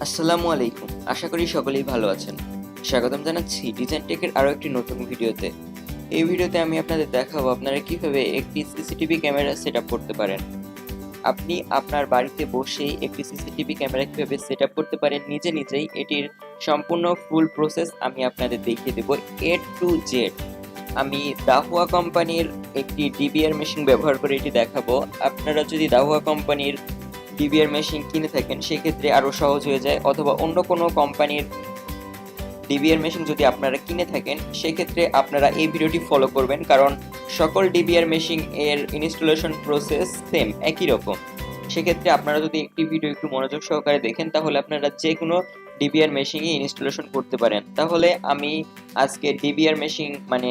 আসসালামু আলাইকুম। আশা করি সকলেই ভালো আছেন। স্বাগতম জানাচ্ছি ডিজাইন টেকের আরো একটি নতুন ভিডিওতে। এই ভিডিওতে আমি আপনাদের দেখাবো আপনারা কিভাবে একটি সিসিটিভি ক্যামেরা সেটআপ করতে পারেন। আপনি আপনার বাড়িতে বসেই একটি সিসিটিভি ক্যামেরা কিভাবে সেটআপ করতে পারেন নিজেই এটির সম্পূর্ণ ফুল প্রসেস আমি আপনাদের দেখিয়ে দেব A to Z। আমি দাহুয়া কোম্পানির একটি ডিবিআর মেশিন ব্যবহার করে এটি দেখাবো। আপনারা যদি দাহুয়া কোম্পানির ডিবিআর মেশিন কিনে থাকেন সেক্ষেত্রে আরও সহজ হয়ে যায়, অথবা অন্য কোনো কোম্পানির ডিবিআর মেশিন যদি আপনারা কিনে থাকেন সেক্ষেত্রে আপনারা এই ভিডিওটি ফলো করবেন, কারণ সকল ডিবিআর মেশিন এর ইনস্টলেশন প্রসেস সেম একই রকম। সেক্ষেত্রে আপনারা যদি একটি ভিডিও একটু মনোযোগ সহকারে দেখেন তাহলে আপনারা যে কোনো ডিবিআর মেশিনই ইনস্টলেশন করতে পারেন। তাহলে আমি আজকে ডিবিআর মেশিন মানে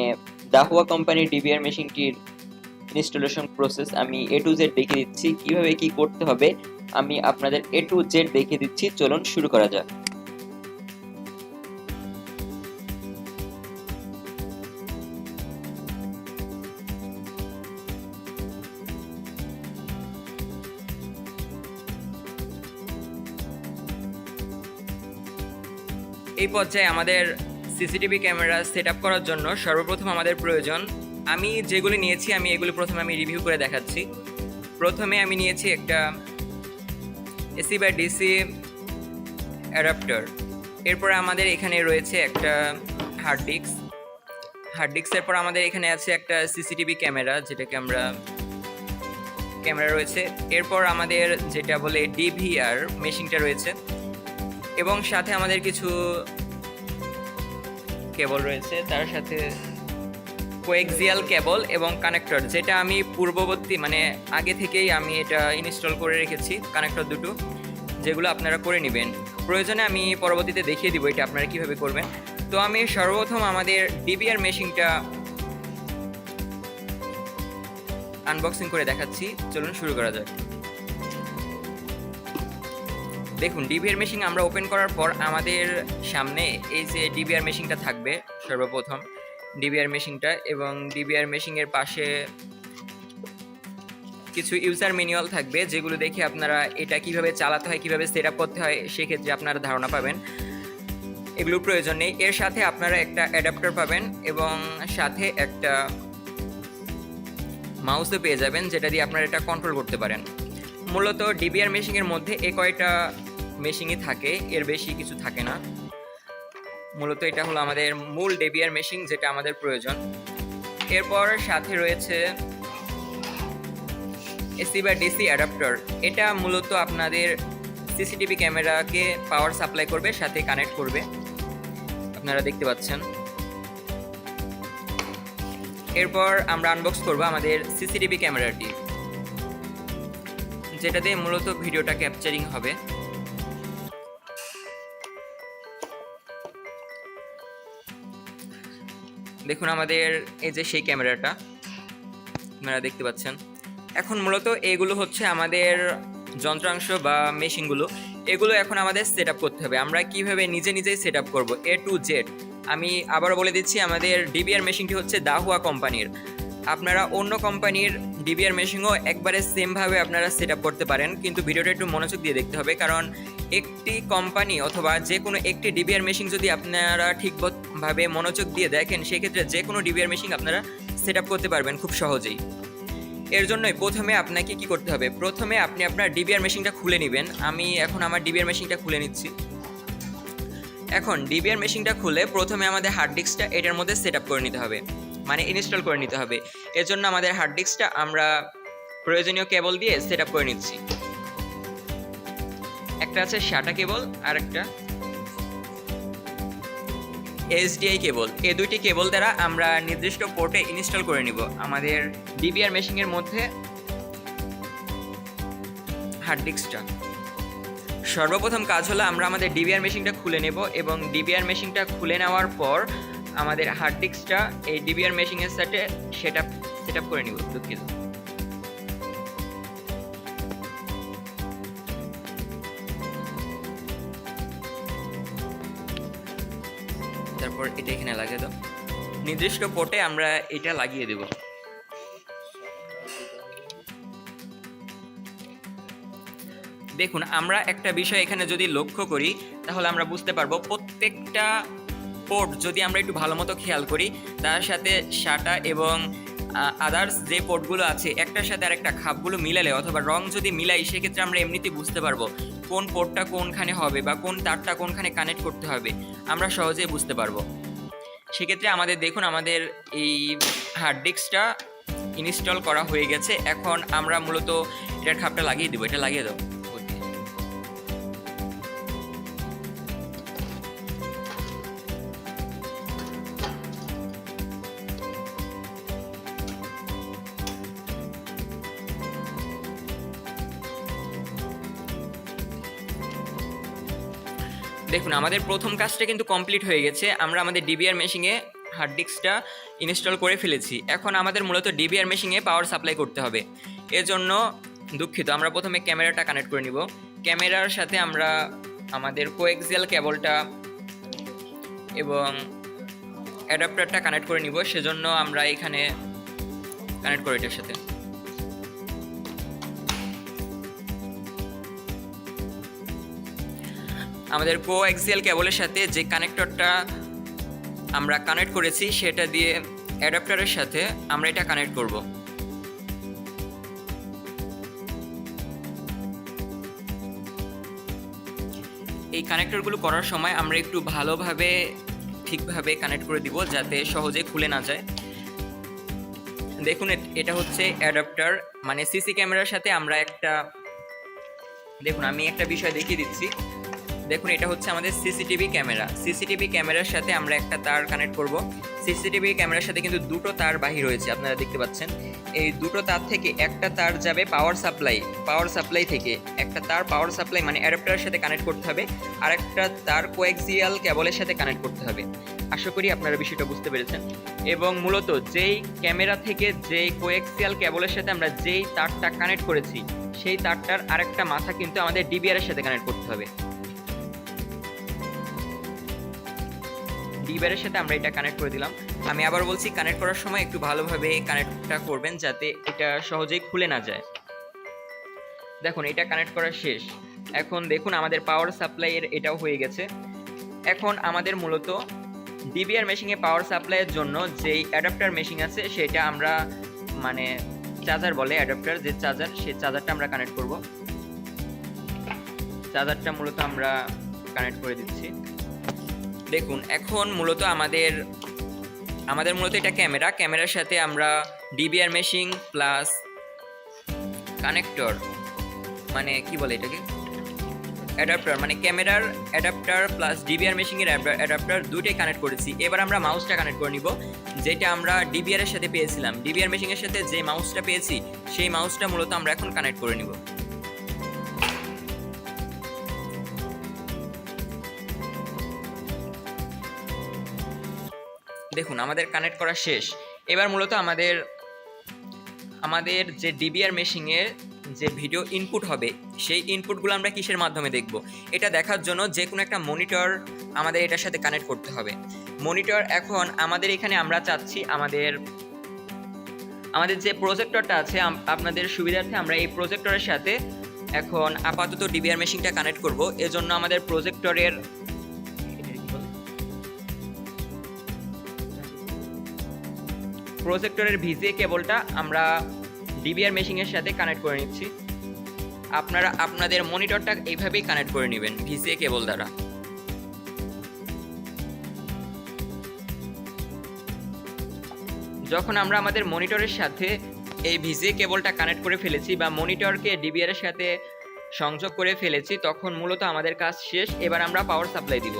দাহুয়া কোম্পানির ডিবিআর মেশিনটির ইনস্টলেশন প্রসেস আমি A to Z দেখিয়ে দিচ্ছি, কিভাবে কি করতে হবে আমি আপনাদের A to Z দেখিয়ে দিচ্ছি। চলুন শুরু করা যাক। এই পর্যায়ে আমাদের সিসিটিভি ক্যামেরা সেট আপ করার জন্য সর্বপ্রথম আমাদের প্রয়োজন, আমি যেগুলি নিয়েছি আমি এগুলি প্রথমে রিভিউ করে দেখাচ্ছি। প্রথমে আমি নিয়েছি একটা এসি বা ডিসি অ্যাডাপ্টার। এরপরে আমাদের এখানে রয়েছে একটা হার্ড ডিস্কের পর আমাদের এখানে আছে একটা সিসিটিভি ক্যামেরা, যেটাকে আমরা ক্যামেরা রয়েছে। এরপর আমাদের যেটা বলে ডিভিআর মেশিনটা রয়েছে, এবং সাথে আমাদের কিছু কেবল রয়েছে, তার সাথে কোএক্সিয়াল কেবল এবং কানেক্টর, যেটা আমি পূর্ববর্তী আগে থেকেই আমি এটা ইনস্টল করে রেখেছি, কানেক্টর দুটো, যেগুলো আপনারা করে নেবেন। প্রয়োজনে আমি পরবর্তীতে দেখিয়ে দিব এটা আপনারা কীভাবে করবেন। তো আমি সর্বপ্রথম আমাদের ডিবিআর মেশিনটা আনবক্সিং করে দেখাচ্ছি। চলুন শুরু করা যাক। দেখুন, ডিবিআর মেশিন আমরা ওপেন করার পর আমাদের সামনে এই যে ডিবিআর মেশিনটা থাকবে সর্বপ্রথম, ডিবিআর মেশিনটা, এবং ডিবিআর মেশিনের পাশে কিছু ইউজার ম্যানুয়াল থাকবে, যেগুলো দেখে আপনারা এটা কিভাবে চালাতে হয়, কিভাবে সেট আপ করতে হয় সেক্ষেত্রে আপনারা ধারণা পাবেন। এগুলোর প্রয়োজন নেই। এর সাথে আপনারা একটা অ্যাডাপ্টার পাবেন এবং সাথে একটা মাউসও পেয়ে যাবেন, যেটা দিয়ে আপনারা এটা কন্ট্রোল করতে পারেন। মূলত ডিবিআর মেশিনের মধ্যে কয়টা মেশিনই থাকে, এর বেশি কিছু থাকে না। মূলত এটা হলো আমাদের মূল ডিবিআর মেশিন, যেটা আমাদের প্রয়োজন। এরপর সাথে রয়েছে এসি বা ডিসি অ্যাডাপ্টার। এটা মূলত আপনাদের সিসিটিভি ক্যামেরাকে পাওয়ার সাপ্লাই করবে, সাথে কানেক্ট করবে, আপনারা দেখতে পাচ্ছেন। এরপর আমরা আনবক্স করব আমাদের সিসিটিভি ক্যামেরাটি, যেটা দিয়ে মূলত ভিডিওটা ক্যাপচারিং হবে। দেখুন আমাদের এই যে সেই ক্যামেরাটা আপনারা দেখতে পাচ্ছেন। এখন মূলত এগুলো হচ্ছে আমাদের যন্ত্রাংশ বা মেশিনগুলো, এগুলো এখন আমাদের সেট আপ করতে হবে। আমরা কিভাবে নিজেই সেট আপ করবো A to Z। আমি আবারও বলে দিচ্ছি, আমাদের ডিবিআর মেশিনটি হচ্ছে দাহুয়া কোম্পানির। আপনারা অন্য কোম্পানির ডিবিআর মেশিনও একবারে সেমভাবে আপনারা সেট আপ করতে পারেন, কিন্তু ভিডিওটা একটু মনোযোগ দিয়ে দেখতে হবে, কারণ একটি কোম্পানি অথবা যে কোনো একটি ডিবিআর মেশিন যদি আপনারা ঠিকভাবে মনোযোগ দিয়ে দেখেন সেক্ষেত্রে যে কোনো ডিবিআর মেশিন আপনারা সেট আপ করতে পারবেন খুব সহজেই। এর জন্যই প্রথমে আপনাকে কি করতে হবে, প্রথমে আপনি আপনার ডিবিআর মেশিনটা খুলে নেবেন। আমি এখন আমার ডিবিআর মেশিনটা খুলে নিচ্ছি। এখন ডিবিআর মেশিনটা খুলে প্রথমে আমাদের হার্ড ডিস্কটা এটার মধ্যে সেট আপ করে নিতে হবে, ইনস্টল করে নিতে হবে। এর জন্য আমাদের হার্ড ডিস্কটা আমরা প্রয়োজনীয় কেবল দিয়ে সেট আপ করে নিচ্ছি। একটা আছে SATA কেবল আর একটা HDI কেবল। এই দুইটি কেবল দ্বারা আমরা নির্দিষ্ট পোর্টে ইনস্টল করে নিব আমাদের ডিবিআর মেশিনের মধ্যে হার্ড ডিস্কটা। সর্বপ্রথম কাজ হলো আমরা আমাদের ডিবিআর মেশিনটা খুলে নেব, এবং ডিবিআর মেশিনটা খুলে নেওয়ার পর আমাদের হার্ড ডিস্কটা এই ডিবিআর মেশিনের সাথে সেট আপ করে নিব। দুঃখিত। তারপর এটা এখানে লাগিয়ে দাও, নির্দিষ্ট পোর্টে আমরা এটা লাগিয়ে দেব। দেখুন, আমরা একটা বিষয় এখানে যদি লক্ষ্য করি তাহলে আমরা বুঝতে পারবো প্রত্যেকটা পোর্ট যদি আমরা একটু ভালো মতো খেয়াল করি, তার সাথে সাটা এবং আদার্স যে পোর্টগুলো আছে একটার সাথে আরেকটা খাপগুলো মিলালে অথবা রং যদি মিলাই, সেক্ষেত্রে আমরা এমনিতেই বুঝতে পারবো কোন পোর্টটা কোনখানে হবে বা কোন তারটা কোনখানে কানেক্ট করতে হবে, আমরা সহজেই বুঝতে পারবো। সেক্ষেত্রে আমাদের দেখুন, আমাদের এই হার্ড ডিস্কটা ইনস্টল করা হয়ে গেছে। এখন আমরা মূলত এটার খাপটা লাগিয়ে দেবো। এটা লাগিয়ে দাও। দেখুন, আমাদের প্রথম কাজটা কিন্তু কমপ্লিট হয়ে গেছে। আমরা আমাদের ডিবিআর মেশিনে হার্ড ডিস্কটা ইনস্টল করে ফেলেছি। এখন আমাদের মূলত ডিবিআর মেশিনে পাওয়ার সাপ্লাই করতে হবে। এর জন্য দুঃখিত, আমরা প্রথমে ক্যামেরাটা কানেক্ট করে নিব। ক্যামেরার সাথে আমরা আমাদের কোএক্সিয়াল কেবলটা এবং অ্যাডাপ্টারটা কানেক্ট করে নিব। সেজন্য আমরা এখানে কানেক্ট করি এটার সাথে। আমাদের কোএক্সিয়াল কেবলের সাথে যে কানেক্টরটা আমরা কানেক্ট করেছি সেটা দিয়ে অ্যাডাপ্টারের সাথে আমরা এটা কানেক্ট করব। এই কানেক্টরগুলো করার সময় আমরা একটু ভালোভাবে ঠিকভাবে কানেক্ট করে দিব যাতে সহজে খুলে না যায়। দেখুন, এটা হচ্ছে অ্যাডাপ্টার, মানে সিসি ক্যামেরার সাথে আমরা একটা, দেখুন আমি একটা বিষয় দেখিয়ে দিচ্ছি। দেখুন, এটা হচ্ছে আমাদের সিসিটিভি ক্যামেরা। সিসিটিভি ক্যামেরার সাথে আমরা একটা তার কানেক্ট করব। সিসিটিভি ক্যামেরার সাথে কিন্তু দুটো তার বাহির হয়েছে, আপনারা দেখতে পাচ্ছেন। এই দুটো তার থেকে একটা তার যাবে পাওয়ার সাপ্লাই থেকে একটা তার পাওয়ার সাপ্লাই মানে অ্যাডাপ্টারের সাথে কানেক্ট করতে হবে, আর একটা তার কোএক্সিয়াল কেবলের সাথে কানেক্ট করতে হবে। আশা করি আপনারা বিষয়টা বুঝতে পেরেছেন। এবং মূলত যেই ক্যামেরা থেকে যেই কোএক্সিয়াল কেবলের সাথে আমরা যেই তারটা কানেক্ট করেছি, সেই তারটার আরেকটা মাথা কিন্তু আমাদের ডিবিআর এর সাথে কানেক্ট করতে হবে। ডিবিআর এর সাথে আমরা এটা কানেক্ট করে দিলাম। আমি আবার বলছি, কানেক্ট করার সময় একটু ভালোভাবে কানেক্টটা করবেন যাতে এটা সহজেই খুলে না যায়। দেখুন, এটা কানেক্ট করা শেষ। এখন দেখুন, আমাদের পাওয়ার সাপ্লাইয়ের এটাও হয়ে গেছে। এখন আমাদের মূলত ডিবিআর মেশিনে পাওয়ার সাপ্লাইয়ের জন্য যেই অ্যাডাপ্টার মেশিন আছে সেটা আমরা, মানে চার্জার বলে অ্যাডাপ্টার, যে চার্জার, সেই চার্জারটা আমরা কানেক্ট করব। চার্জারটা মূলত আমরা কানেক্ট করে দিচ্ছি। দেখুন, এখন মূলত আমাদের মূলত এটা ক্যামেরার সাথে আমরা ডিবিআর মেশিন প্লাস কানেক্টর, মানে কি বলে এটাকে, অ্যাডাপ্টার, মানে ক্যামেরার অ্যাডাপ্টার প্লাস ডিবিআর মেশিনের অ্যাডাপ্টার দুটোই কানেক্ট করেছি। এবার আমরা মাউসটা কানেক্ট করে নিব, যেটা আমরা ডিবিআর এর সাথে পেয়েছিলাম। ডিবিআর মেশিনের সাথে যে মাউসটা পেয়েছি সেই মাউসটা মূলত আমরা এখন কানেক্ট করে নিব। দেখুন, আমাদের কানেক্ট করা শেষ। এবার মূলত আমাদের যে ডিবিআর মেশিনের যে ভিডিও ইনপুট হবে সেই ইনপুটগুলো আমরা কিসের মাধ্যমে দেখব, এটা দেখার জন্য যে কোনো একটা মনিটর আমাদের এটার সাথে কানেক্ট করতে হবে। মনিটর, এখন আমাদের এখানে আমরা চাচ্ছি আমাদের যে প্রজেক্টরটা আছে, আপনাদের সুবিধার্থে আমরা এই প্রজেক্টরের সাথে এখন আপাতত ডিবিআর মেশিনটা কানেক্ট করব। এজন্য আমাদের প্রজেক্টরের ভিজিএ কেবলটা আমরা ডিবিআর মেশিনের সাথে কানেক্ট করে নিচ্ছি। আপনারা আপনাদের মনিটরটা এইভাবেই কানেক্ট করে নেবেন ভিজিএ কেবল দ্বারা। যখন আমরা আমাদের মনিটরের সাথে এই ভিজিএ কেবলটা কানেক্ট করে ফেলেছি বা মনিটরকে ডিবিআর এর সাথে সংযোগ করে ফেলেছি, তখন মূলত আমাদের কাজ শেষ। এবার আমরা পাওয়ার সাপ্লাই দিব।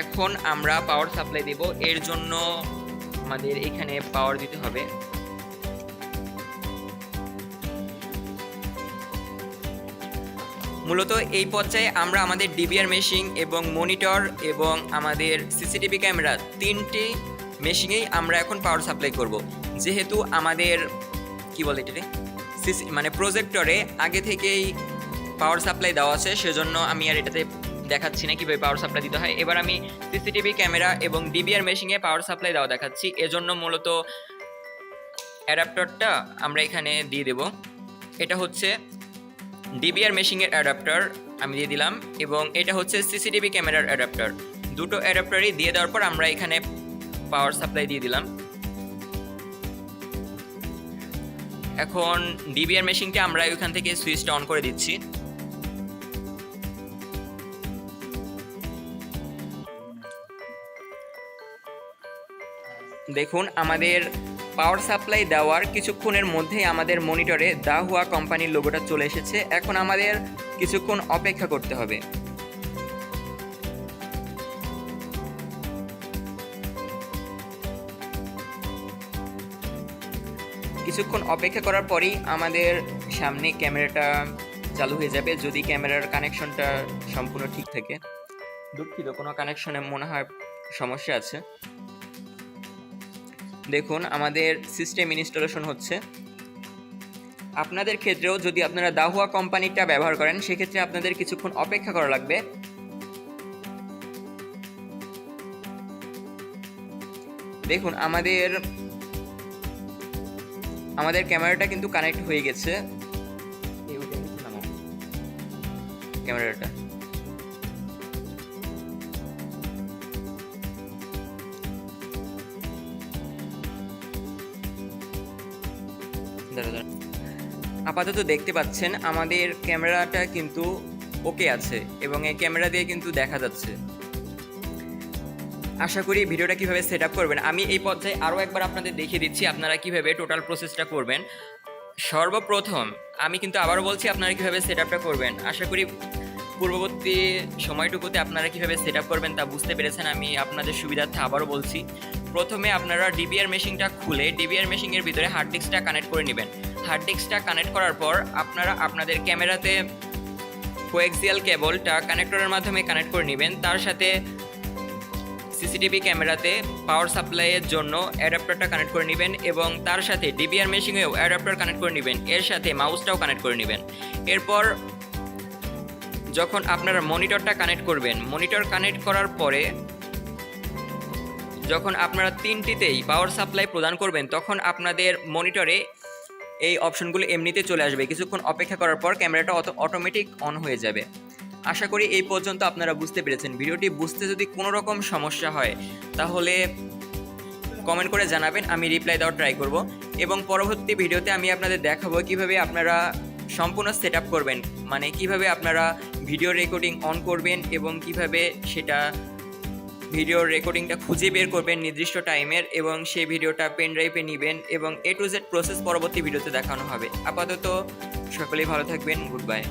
এখন আমরা পাওয়ার সাপ্লাই দেব। এর জন্য আমাদের এখানে পাওয়ার দিতে হবে। মূলত এই পর্যায়ে আমরা আমাদের ডিবিআর মেশিন এবং মনিটর এবং আমাদের সিসিটিভি ক্যামেরা তিনটি মেশিনেই আমরা এখন পাওয়ার সাপ্লাই করব। যেহেতু আমাদের কি বলে এটাকে মানে প্রজেক্টরে আগে থেকেই পাওয়ার সাপ্লাই দেওয়া আছে, সেজন্য আমি আর এটাতে দেখাচ্ছি না কীভাবে পাওয়ার সাপ্লাই দিতে হয়। এবার আমি সিসিটিভি ক্যামেরা এবং ডিবিআর মেশিনে পাওয়ার সাপ্লাই দেওয়া দেখাচ্ছি। এজন্য মূলত অ্যাডাপ্টারটা আমরা এখানে দিয়ে দেব। এটা হচ্ছে ডিবিআর মেশিনের অ্যাডাপ্টার আমি দিয়ে দিলাম, এবং এটা হচ্ছে সিসিটিভি ক্যামেরার অ্যাডাপ্টার। দুটো অ্যাডাপ্টারই দিয়ে দেওয়ার পর আমরা এখানে পাওয়ার সাপ্লাই দিয়ে দিলাম। এখন ডিবিআর মেশিনটা আমরা ওইখান থেকে সুইচটা অন করে দিচ্ছি। দেখুন, আমাদের পাওয়ার সাপ্লাই দেওয়ার কিছুক্ষণের মধ্যেই আমাদের মনিটরে দা হুয়া কোম্পানির লোগোটা চলে এসেছে। এখন আমাদের কিছুক্ষণ অপেক্ষা করতে হবে। কিছুক্ষণ অপেক্ষা করার পরই আমাদের সামনে ক্যামেরাটা চালু হয়ে যাবে, যদি ক্যামেরার কানেকশনটা সম্পূর্ণ ঠিক থাকে। দুঃখিত, কোনো কানেকশনে মনে হয় সমস্যা আছে। দেখুন, আমাদের সিস্টেম ইনস্টলেশন হচ্ছে। আপনাদের ক্ষেত্রেও যদি আপনারা দা হুয়া কোম্পানিটা ব্যবহার করেন, সেক্ষেত্রে আপনাদের কিছুক্ষণ অপেক্ষা করা লাগবে। দেখুন, আমাদের ক্যামেরাটা কিন্তু কানেক্ট হয়ে গেছে। ক্যামেরাটা আপাতত দেখতে পাচ্ছেন আমাদের ক্যামেরাটা কিন্তু ওকে আছে, এবং এই ক্যামেরা দিয়ে কিন্তু দেখা যাচ্ছে। আশা করি ভিডিওটা কিভাবে সেট আপ করবেন আমি এই পর্যায়ে আরও একবার আপনাদের দেখিয়ে দিচ্ছি, আপনারা কিভাবে টোটাল প্রসেসটা করবেন। সর্বপ্রথম আমি কিন্তু আবারও বলছি আপনারা কিভাবে সেট আপটা করবেন। আশা করি পূর্ববর্তী সময়টুকুতে আপনারা কিভাবে সেট আপ করবেন তা বুঝতে পেরেছেন। আমি আপনাদের সুবিধার্থে আবারও বলছি। প্রথমে আপনারা ডিবিআর মেশিনটা খুলে ডিবিআর মেশিনের ভিতরে হার্ড ডিস্কটা কানেক্ট করে নেবেন। হার্ড ডিস্কটা কানেক্ট করার পর আপনারা আপনাদের ক্যামেরাতে কোএক্সিয়াল কেবলটা কানেক্টরের মাধ্যমে কানেক্ট করে নেবেন। তার সাথে সিসিটিভি ক্যামেরাতে পাওয়ার সাপ্লাইয়ের জন্য অ্যাডাপ্টারটা কানেক্ট করে নেবেন, এবং তার সাথে ডিবিআর মেশিনেও অ্যাডাপ্টার কানেক্ট করে নেবেন। এর সাথে মাউসটাও কানেক্ট করে নেবেন। এরপর যখন আপনারা মনিটরটা কানেক্ট করবেন, মনিটর কানেক্ট করার পরে যখন আপনারা তিনটিতেই পাওয়ার সাপ্লাই প্রদান করবেন, তখন আপনাদের মনিটরে এই অপশনগুলো এমনিতে চলে আসবে। কিছুক্ষণ অপেক্ষা করার পর ক্যামেরাটা অটোমেটিক অন হয়ে যাবে। আশা করি এই পর্যন্ত আপনারা বুঝতে পেরেছেন। ভিডিওটি বুঝতে যদি কোনো রকম সমস্যা হয় তাহলে কমেন্ট করে জানাবেন, আমি রিপ্লাই দেওয়ার ট্রাই করব। এবং পরবর্তী ভিডিওতে আমি আপনাদের দেখাবো কিভাবে আপনারা সম্পূর্ণ সেট আপ করবেন, মানে কিভাবে আপনারা ভিডিও রেকর্ডিং অন করবেন এবং কিভাবে সেটা ভিডিও রেকর্ডিংটা খুঁজে বের করবেন নির্দিষ্ট টাইমের, এবং সেই ভিডিওটা পেন ড্রাইভে নেবেন, এবং A to Z প্রসেস পরবর্তী ভিডিওতে দেখানো হবে। আপাতত সকলেই ভালো থাকবেন। Good bye.